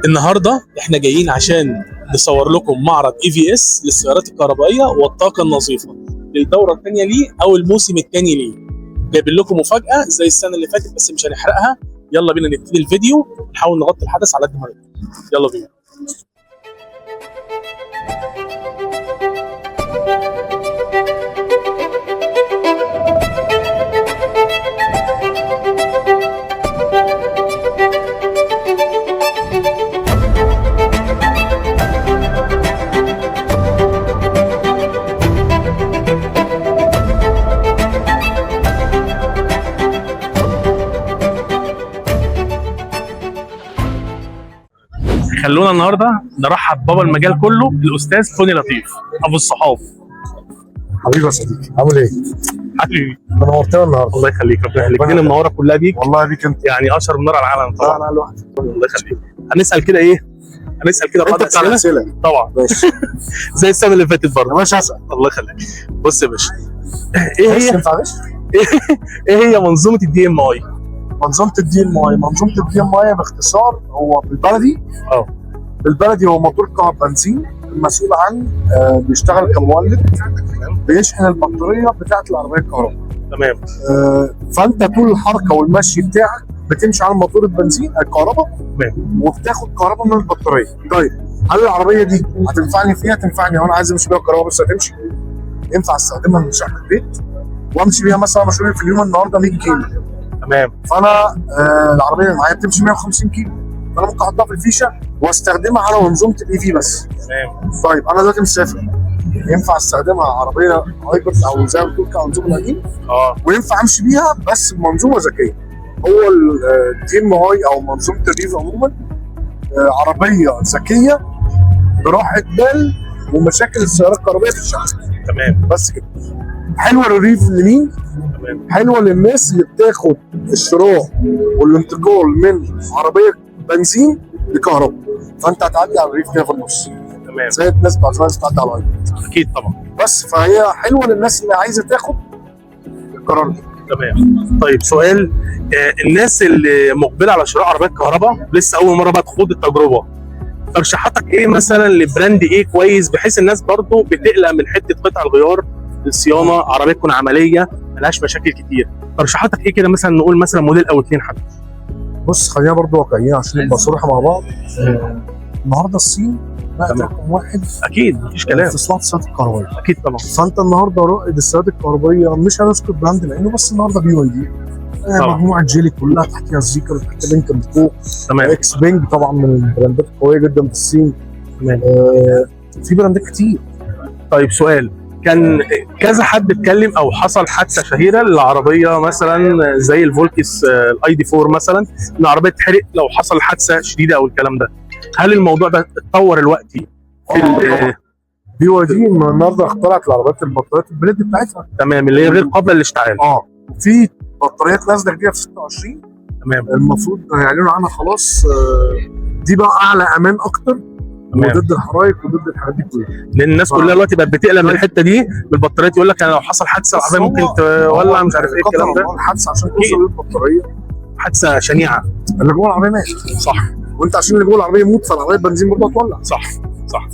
النهارده احنا جايين عشان نصور لكم معرض اي في اس للسيارات الكهربائيه والطاقه النظيفه للدوره الثانيه ليه او الموسم الثاني ليه. جايبين لكم مفاجاه زي السنه اللي فاتت بس مش هنحرقها. يلا بينا نبتدي الفيديو ونحاول نغطي الحدث على قد ما نقدر. يلا بينا. خلونا النهارده نرحب بابا المجال كله الاستاذ توني لطيف ابو الصحاب. حبيبي يا صديقي، عامل ايه؟ حبيبي نورتنا النهارده. الله يخليك، ربنا يخليك. الدنيا منوره كلها بيك والله بيك انت، يعني اشهر من نار على العالم لا طبعا. انا لوحدي. الله يخليك. هنسال كده ايه؟ هنسال كده انت بعض بتاع اسئله الاسئله طبعا ماشي. زي السنه اللي فاتت برضه. يا باشا اسال. الله يخليك. بص يا باشا، ايه بس هي ينفع باشا؟ ايه هي منظومه الدي ام اي؟ منظومه الدي ام اي، باختصار هو بالبلدي هو موتور بنزين المسؤول عن بيشتغل كمولد، بيشحن البطاريه بتاعه العربيه الكهرباء. تمام. فانت طول الحركه والمشي بتاعك بتمشي على موتور البنزين الكهرباء، تمام. وبتاخد كهرباء من البطاريه. طيب هل العربيه دي هتنفعني فيها؟ تنفعني وانا عايز امشي بيها الكهرباء بس هتمشي؟ ينفع استخدمها من شحن البيت وامشي بيها مثلا مشواري في اليوم النهارده 100 كيلو. تمام. فانا العربيه اللي معايا بتمشي 150 كيلو، فانا ممكن احطها في الفيشه واستخدمها على منظومه الاي في بس. تمام. طيب انا دلوقتي مسافر، ينفع استخدمها عربيه هايبرد او زي ما بتقول كمنظومه القديم، وينفع امشي بيها بس بمنظومه ذكيه. هو الدي ام اي او منظومه الريف عموما عربيه ذكيه براحه بال ومشاكل السيارات الكهربائيه في الشحن. تمام. بس كده. حلوه للريف لمين؟ تمام. حلوه للناس اللي بتاخد الشراء والانتقال من عربيه بنزين لكهرباء، فانت هتعدي على الريف كده في النص. تمام. زي الناس بتاعت زمان بتعدي على الهايبرد. اكيد طبعا. بس فهي حلوه للناس اللي عايزه تاخد القرار ده. تمام. طيب سؤال، الناس اللي مقبله على شراء عربيات كهرباء لسه اول مره بقى تخوض التجربه، ترشيحاتك ايه مثلا لبراند ايه كويس بحيث الناس برضو بتقلق من حته قطع الغيار، الصيانه، عربيه تكون عمليه ملهاش مشاكل كتير؟ ترشيحاتك ايه كده مثلا؟ نقول مثلا موديل او اتنين حتى. بص خلينا برضو واقعيين عشان نبقى صراحه مع بعض. النهارده الصين بقت رقم واحد اكيد مفيش كلام في صناعه السيارات الكهربائيه. اكيد طبعا. فانت النهارده رائد السيارات الكهربائيه، مش هنذكر براند لانه بس النهارده بي واي دي، مجموعه جيلي كلها تحتيها زيكر وتحت لينك من فوق. تمام. اكس بينج طبعا من البراندات القويه جدا في الصين. تمام. في براندات كتير. طيب سؤال، كان كذا حد اتكلم او حصل حادثه شهيره للعربيه مثلا زي الفولكس الاي دي 4 مثلا، ان العربيه تتحرق لو حصل حادثه شديده او الكلام ده. هل الموضوع ده اتطور دلوقتي في بي واي دي النهارده اخترعت العربيات البطاريات البليد بتاعتها. تمام، اللي هي غير قابله للاشتعال. في بطاريات نازله جديده في 26. تمام. المفروض هيعلنوا عنها خلاص. دي بقى اعلى امان اكتر وضد الحرايق وضد الحاجات دي كلها، لان الناس كلها دلوقتي بقت بتقلق من الحته دي بالبطاريات. يقول لك انا لو حصل حادثه العربيه ممكن تولع، مش عارف ايه الكلام ده. الحادثه عشان توصل للبطاريه حادثه شنيعه، اللي جوه العربيه مات. صح. وانت عشان اللي جوه العربيه يموت فالعربيه بنزين برضه هتولع. صح.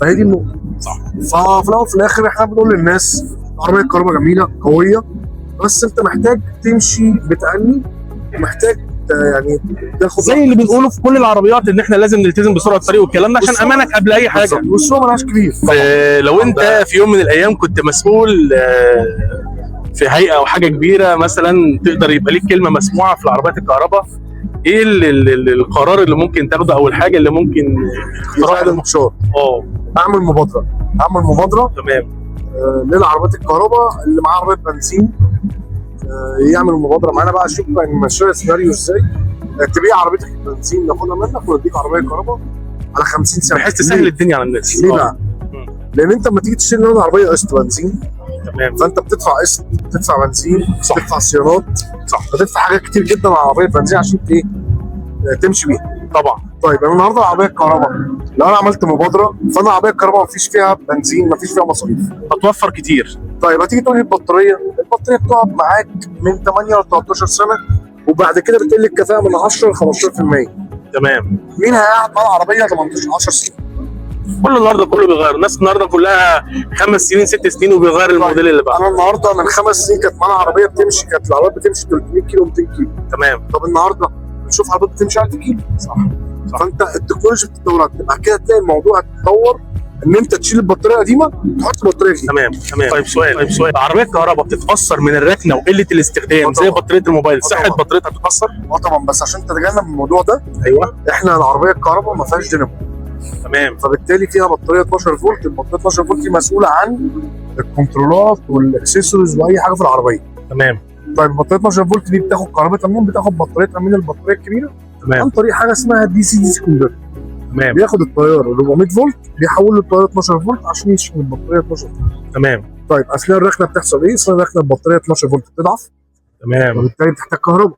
فهي دي النقطه. صح. ففي الاول وفي الاخر احنا بنقول للناس العربيه الكهرباء جميله قويه، بس انت محتاج تمشي بتأني، ومحتاج يعني تاخد زي اللي بنقوله في كل العربيات ان احنا لازم نلتزم بسرعه الطريق والكلام ده عشان امانك قبل اي حاجه. والسوق ملهاش كبير. لو انت في يوم من الايام كنت مسؤول في هيئه او حاجه كبيره مثلا، تقدر يبقى ليك كلمه مسموعه في العربيات الكهرباء، ايه القرار اللي ممكن تاخده او الحاجه اللي ممكن يساعد المشوار؟ اعمل مبادره. تمام. للعربيات الكهرباء اللي معاه عربيه بنزين يعمل مبادره معانا بقى. شوف بقى نمشيها سيناريو ازاي تبيع عربيتك البنزين ناخدها منك ونديك عربيه كهرباء على 50 سنه بحيث تسهل الدنيا على الناس. ليه بقى؟ لان انت لما تيجي تشتري النهارده عربيه قسط بنزين، تمام، فانت بتدفع قسط، بتدفع بنزين، بتدفع صيانات، صح، بتدفع حاجات كتير جدا على عربيه بنزين عشان ايه؟ تمشي بيها. طبعا. طيب انا النهارده العربيه الكهرباء لو انا عملت مبادره، فانا العربيه الكهرباء مفيش فيها بنزين، مفيش فيها مصاريف، هتوفر كتير. طيب هتيجي تقول لي البطاريه بتقعد معاك من 8 ل 13 سنه، وبعد كده بتقل الكفاءه من 10 ل 15%. تمام. مين هيقعد مع العربيه 18 10 سنين؟ كله النهارده كله بيغير، الناس النهارده كلها 5 سنين 6 سنين وبيغير الموديل اللي بعده. انا النهارده من 5 سنين كانت معانا عربيه بتمشي، كانت العربيه بتمشي 300 كيلو 200 كيلو. تمام. طب النهارده بنشوف عربيات بتمشي 1000 كيلو. صح. فانت التكنولوجيا بتتطور، بعد كده تلاقي الموضوع اتطور ان انت تشيل البطاريه القديمه تحط بطاريه جديده. تمام. طيب سؤال العربيه الكهرباء بتتاثر من الركنه وقله الاستخدام زي بطاريه الموبايل، صحه بطاريتها بتتاثر؟ طبعا، بس عشان تتجنب الموضوع ده ايوه احنا العربيه الكهرباء ما فيهاش دينامو. تمام. فبالتالي فيها بطاريه 12 فولت، البطاريه 12 فولت دي مسؤوله عن الكنترولات والاكسسوارز واي حاجه في العربيه. تمام. طيب البطاريه 12 فولت دي بتاخد كهربتها منين؟ بتاخد بطاريتها من البطاريه الكبيره تمام. عن طريق حاجه اسمها دي سي كونفرتر. تمام. بياخد التيار 400 فولت بيحوله للتيار 12 فولت عشان يشحن البطاريه 12 فولت. تمام. طيب اثناء الركنه بتحصل ايه؟ اثناء الركنه البطاريه 12 فولت بتضعف، تمام. وبالتالي بتحتاج كهرباء.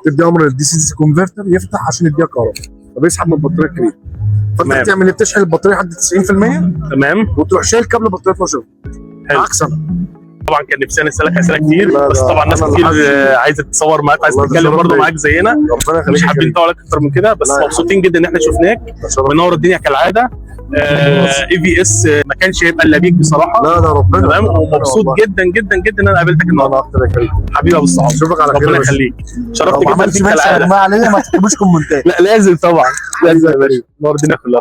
تدي امر للدي سي كونفرتر يفتح عشان يديها كهرباء، فبيسحب من البطاريه الكبيره. فانت بتعمل ايه؟ بتشحن البطاريه لحد 90% تمام، وتروح شايل كابل بطاريه 12 فولت. عكس انا طبعا كان نفسي اسالك اسئله كتير، بس طبعا ناس كتير عايزه تتصور معاك، عايزه تتكلم برضه معاك زينا، مش حابين نطول اكتر من كده، بس مبسوطين جدا ان احنا شفناك، منور الدنيا كالعاده. اي في اس ما كانش هيبقى الا بيك بصراحه. لا ربنا تمام، ومبسوط جدا جدا جدا ان انا قابلتك النهارده. حبيبي يا ابو الصحاب، اشوفك على خير، ربنا يخليك، شرفت جدا فيك كالعاده. ما عليا ما تكتبوش كومنتات. لا لازم طبعا، لازم يا باشا، نور الدنيا كلها.